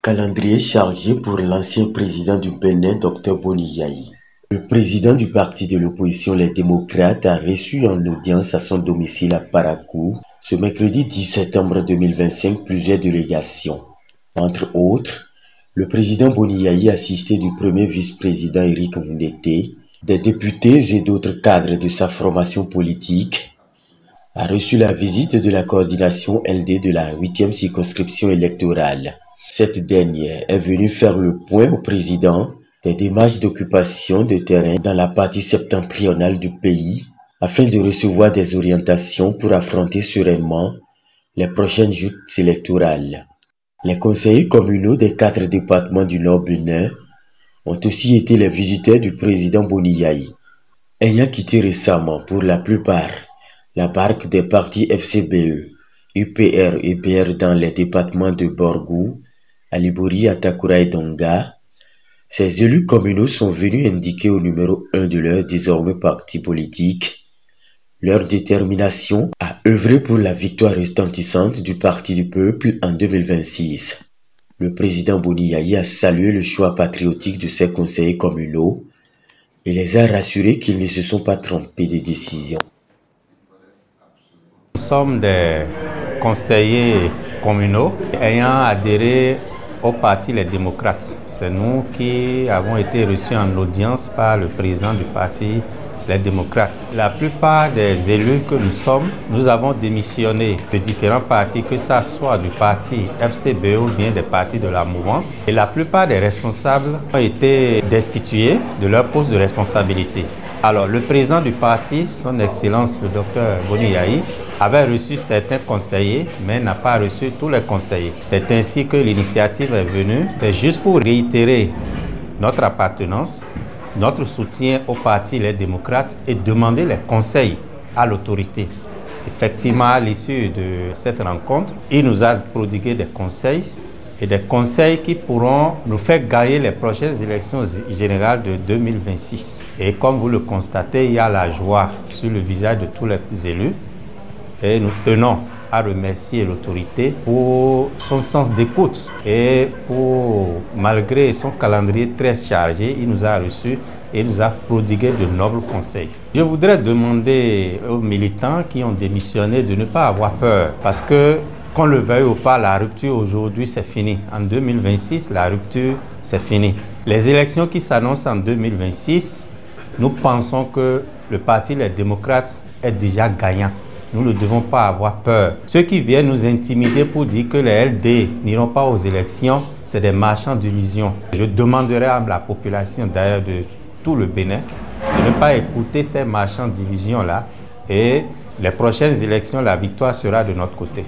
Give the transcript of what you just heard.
Calendrier chargé pour l'ancien président du Bénin, Dr Boni Yayi. Le président du parti de l'opposition Les Démocrates a reçu en audience à son domicile à Parakou ce mercredi 10 septembre 2025 plusieurs délégations. Entre autres, le président Boni Yayi assisté du premier vice-président Eric Mouneté, des députés et d'autres cadres de sa formation politique, a reçu la visite de la coordination LD de la 8e circonscription électorale. Cette dernière est venue faire le point au président des démarches d'occupation de terrain dans la partie septentrionale du pays afin de recevoir des orientations pour affronter sereinement les prochaines joutes électorales. Les conseillers communaux des 4 départements du Nord Bénin ont aussi été les visiteurs du président Boni Yayi. Ayant quitté récemment pour la plupart la barque des partis FCBE, UPR et PR dans les départements de Borgou, Alibori, Atakura et Donga, ces élus communaux sont venus indiquer au numéro 1 de leur désormais parti politique leur détermination à œuvrer pour la victoire retentissante du Parti du Peuple en 2026. Le président Boni Yayi a salué le choix patriotique de ses conseillers communaux et les a rassurés qu'ils ne se sont pas trompés de décision. Nous sommes des conseillers communaux ayant adhéré au parti Les Démocrates. C'est nous qui avons été reçus en audience par le président du parti Les Démocrates. La plupart des élus que nous sommes, nous avons démissionné de différents partis, que ce soit du parti FCBE ou bien des partis de la mouvance. Et la plupart des responsables ont été destitués de leur poste de responsabilité. Alors, le président du parti, son Excellence le docteur Boni Yayi, avait reçu certains conseillers, mais n'a pas reçu tous les conseillers. C'est ainsi que l'initiative est venue. C'est juste pour réitérer notre appartenance, notre soutien au parti Les Démocrates et demander les conseils à l'autorité. Effectivement, à l'issue de cette rencontre, il nous a prodigué des conseils et des conseils qui pourront nous faire gagner les prochaines élections générales de 2026. Et comme vous le constatez, il y a la joie sur le visage de tous les élus. Et nous tenons à remercier l'autorité pour son sens d'écoute et pour, malgré son calendrier très chargé, il nous a reçus et nous a prodigué de nobles conseils. Je voudrais demander aux militants qui ont démissionné de ne pas avoir peur parce que, qu'on le veuille ou pas, la rupture aujourd'hui c'est fini. En 2026, la rupture c'est fini. Les élections qui s'annoncent en 2026, nous pensons que le parti Les Démocrates est déjà gagnant. Nous ne devons pas avoir peur. Ceux qui viennent nous intimider pour dire que les LD n'iront pas aux élections, c'est des marchands d'illusions. Je demanderai à la population d'ailleurs de tout le Bénin de ne pas écouter ces marchands d'illusions-là. Et les prochaines élections, la victoire sera de notre côté.